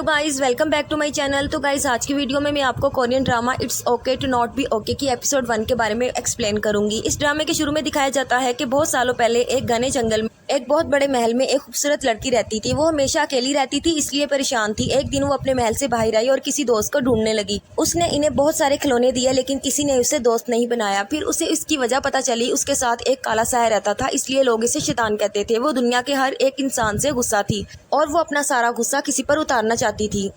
Guys welcome back to my channel. तो guys आज की वीडियो में मैं आपको Korean drama it's okay to not be okay की एपिसोड 1 के बारे में एक्सप्लेन करूंगी। इस ड्रामे के शुरू में दिखाया जाता है कि बहुत सालों पहले एक घने जंगल में एक बहुत बड़े महल में एक खूबसूरत लड़की रहती थी। वो हमेशा अकेली रहती थी, इसलिए परेशान थी। एक दिन वो अपने महल से बाहर आई और किसी दोस्त को ढूंढने लगी। उसने इन्हें बहुत सारे खिलौने दिए लेकिन किसी ने उसे दोस्त नहीं बनाया। फिर उसे इसकी वजह पता चली। उसके साथ एक काला साया रहता था, इसलिए लोग इसे शैतान कहते थे। वो दुनिया के हर एक इंसान से गुस्सा थी और वो अपना सारा गुस्सा किसी पर उतारना चाहती थी।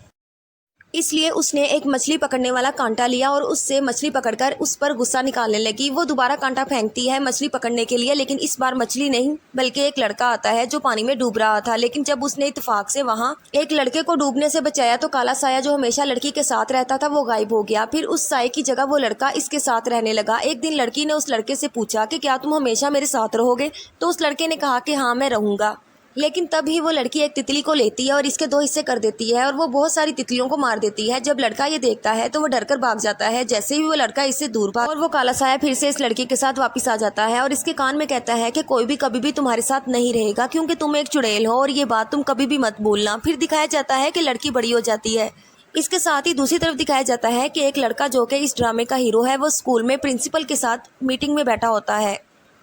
इसलिए उसने एक मछली पकड़ने वाला कांटा लिया और उससे मछली पकड़कर उस पर गुस्सा निकालने लगी। वो दोबारा कांटा फेंकती है मछली पकड़ने के लिए, लेकिन इस बार मछली नहीं बल्कि एक लड़का आता है जो पानी में डूब रहा था। लेकिन जब उसने इत्तेफाक से वहां एक लड़के को डूबने से बचाया तो काला साया जो हमेशा लड़की के साथ रहता था वो गायब हो गया। फिर उस साये की जगह वो लड़का इसके साथ रहने लगा। एक दिन लड़की ने उस लड़के से पूछा कि क्या तुम हमेशा मेरे साथ रहोगे? तो उस लड़के ने कहा कि हाँ, मैं रहूंगा। लेकिन तभी वो लड़की एक तितली को लेती है और इसके 2 हिस्से कर देती है और वो बहुत सारी तितलियों को मार देती है। जब लड़का ये देखता है तो वो डरकर भाग जाता है। जैसे ही वो लड़का इससे दूर भाग और वो काला साया फिर से इस लड़की के साथ वापस आ जाता है और इसके कान में कहता है कि कोई भी कभी भी तुम्हारे साथ नहीं रहेगा क्योंकि तुम एक चुड़ैल हो और ये बात तुम कभी भी मत भूलना। फिर दिखाया जाता है कि लड़की बड़ी हो जाती है। इसके साथ ही दूसरी तरफ दिखाया जाता है कि एक लड़का जो कि इस ड्रामे का हीरो है वो स्कूल में प्रिंसिपल के साथ मीटिंग में बैठा होता है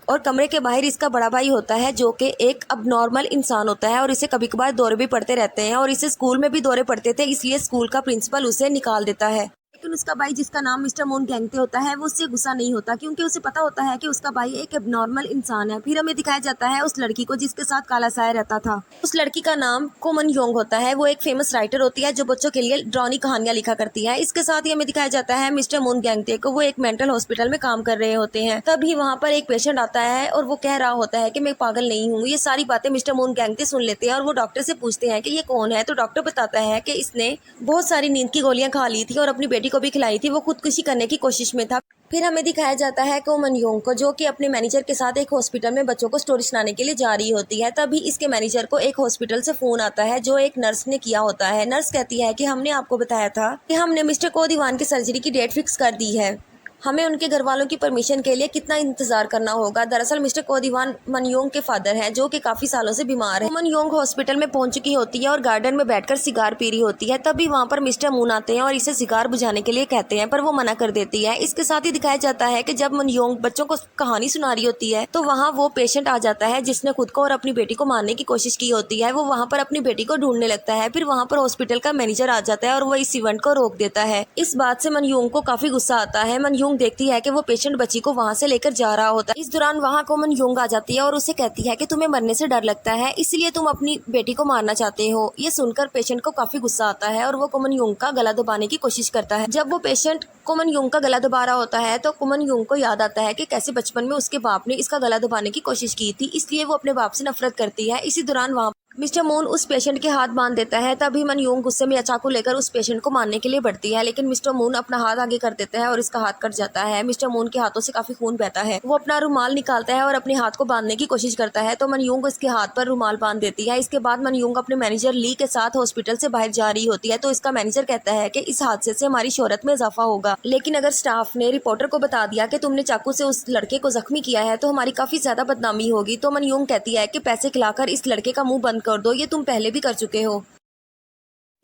और कमरे के बाहर इसका बड़ा भाई होता है जो कि एक अबनॉर्मल इंसान होता है और इसे कभी कभार दौरे भी पड़ते रहते हैं और इसे स्कूल में भी दौरे पड़ते थे, इसलिए स्कूल का प्रिंसिपल उसे निकाल देता है। लेकिन उसका भाई जिसका नाम मिस्टर मून गैंगते होता है वो उससे गुस्सा नहीं होता क्योंकि उसे पता होता है कि उसका भाई एक एबनॉर्मल इंसान है। फिर हमें दिखाया जाता है उस लड़की को जिसके साथ काला साया रहता था। उस लड़की का नाम कोमन योंग होता है। वो एक फेमस राइटर होती है जो बच्चों के लिए डरावनी कहानियां लिखा करती है। इसके साथ ही हमें दिखाया जाता है मिस्टर मून गैंगते को। वो एक मेंटल हॉस्पिटल में काम कर रहे होते हैं। तभी वहाँ पर एक पेशेंट आता है और वो कह रहा होता है कि मैं पागल नहीं हूँ। ये सारी बातें मिस्टर मून गैंगते सुन लेते हैं और वो डॉक्टर से पूछते हैं कि ये कौन है। तो डॉक्टर बताता है कि इसने बहुत सारी नींद की गोलियां खा ली थी और अपनी बेटी को भी खिलाई थी। वो खुदकुशी करने की कोशिश में था। फिर हमें दिखाया जाता है कोमन योंग को जो कि अपने मैनेजर के साथ एक हॉस्पिटल में बच्चों को स्टोरी सुनाने के लिए जा रही होती है। तभी इसके मैनेजर को एक हॉस्पिटल से फोन आता है जो एक नर्स ने किया होता है। नर्स कहती है कि हमने आपको बताया था कि हमने मिस्टर को दीवान की सर्जरी की डेट फिक्स कर दी है, हमें उनके घर वालों की परमिशन के लिए कितना इंतजार करना होगा। दरअसल मिस्टर कोदीवान मनयोंग के फादर हैं जो कि काफी सालों से बीमार है। मनयोंग हॉस्पिटल में पहुंच चुकी होती है और गार्डन में बैठकर सिगार पी रही होती है। तभी वहां पर मिस्टर मून आते हैं और इसे सिगार बुझाने के लिए कहते हैं पर वो मना कर देती है। इसके साथ ही दिखाया जाता है कि जब मनयोंग बच्चों को कहानी सुना रही होती है तो वहाँ वो पेशेंट आ जाता है जिसने खुद को और अपनी बेटी को मारने की कोशिश की होती है। वो वहाँ पर अपनी बेटी को ढूंढने लगता है। फिर वहाँ पर हॉस्पिटल का मैनेजर आ जाता है और वो इस इवेंट को रोक देता है। इस बात से मनयोंग को काफी गुस्सा आता है। मनयोंग देखती है कि वो पेशेंट बच्ची को वहां से लेकर जा रहा होता है। इस दौरान वहां कोमन योंग आ जाती है और उसे कहती है कि तुम्हें मरने से डर लगता है इसलिए तुम अपनी बेटी को मारना चाहते हो। ये सुनकर पेशेंट को काफी गुस्सा आता है और वो कोमन योंग का गला दबाने की कोशिश करता है। जब वो पेशेंट कोमन योंग का गला दबा रहा होता है तो कोमन योंग को याद आता है कि कैसे बचपन में उसके बाप ने इसका गला दबाने की कोशिश की थी, इसलिए वो अपने बाप से नफरत करती है। इसी दौरान वहाँ मिस्टर मून उस पेशेंट के हाथ बांध देता है। तभी मनयोंग गुस्से में चाकू लेकर उस पेशेंट को मारने के लिए बढ़ती है, लेकिन मिस्टर मून अपना हाथ आगे कर देता है और इसका हाथ कट जाता है। मिस्टर मून के हाथों से काफी खून बहता है। वो अपना रुमाल निकालता है और अपने हाथ को बांधने की कोशिश करता है तो मनयोंग इसके हाथ पर रुमाल बांध देती है। इसके बाद मनयोंग अपने मैनेजर ली के साथ हॉस्पिटल से बाहर जा रही होती है तो इसका मैनेजर कहता है कि इस हादसे से हमारी शोहरत में इजाफा होगा, लेकिन अगर स्टाफ ने रिपोर्टर को बता दिया कि तुमने चाकू से उस लड़के को जख्मी किया है तो हमारी काफी ज्यादा बदनामी होगी। तो मनयोंग कहती है कि पैसे खिलाकर इस लड़के का मुंह बंद कर दो, ये तुम पहले भी कर चुके हो।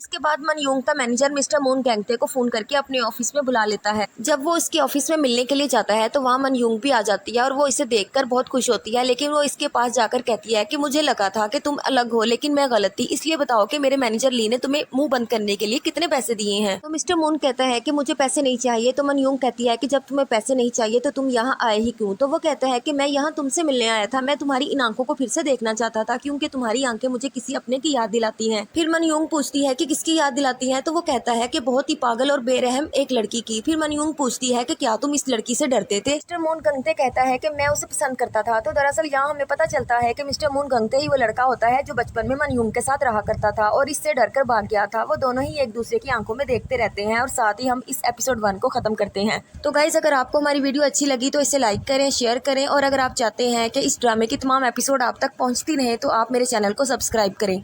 इसके बाद मनयोंग का मैनेजर मिस्टर मून गैंगते को फोन करके अपने ऑफिस में बुला लेता है। जब वो इसके ऑफिस में मिलने के लिए जाता है तो वहाँ मनयोंग भी आ जाती है और वो इसे देखकर बहुत खुश होती है, लेकिन वो इसके पास जाकर कहती है कि मुझे लगा था कि तुम अलग हो लेकिन मैं गलत थी, इसलिए बताओ कि मेरे मैनेजर ली ने तुम्हें मुंह बंद करने के लिए कितने पैसे दिए हैं। तो मिस्टर मून कहता है कि मुझे पैसे नहीं चाहिए। तो मनयोंग कहती है कि जब तुम्हें पैसे नहीं चाहिए तो तुम यहाँ आए ही क्यों? तो वो कहता है कि मैं यहाँ तुमसे मिलने आया था, मैं तुम्हारी इन आंखों को फिर से देखना चाहता था क्योंकि तुम्हारी आंखें मुझे किसी अपने की याद दिलाती हैं। फिर मनयोंग पूछती है कि किसकी याद दिलाती है? तो वो कहता है कि बहुत ही पागल और बेरहम एक लड़की की। फिर मनयोंग पूछती है कि क्या तुम इस लड़की से डरते थे? मिस्टर मून गंगते कहता है कि मैं उसे पसंद करता था। तो दरअसल यहाँ हमें पता चलता है कि मिस्टर मून गंगते ही वो लड़का होता है जो बचपन में मनयोंग के साथ रहा करता था और इससे डरकर भाग गया था। वो दोनों ही एक दूसरे की आंखों में देखते रहते हैं और साथ ही हम इस एपिसोड 1 को खत्म करते हैं। तो गाइज अगर आपको हमारी वीडियो अच्छी लगी तो इसे लाइक करें, शेयर करें और अगर आप चाहते हैं कि इस ड्रामे की तमाम एपिसोड आप तक पहुँचती रहे तो आप मेरे चैनल को सब्सक्राइब करें।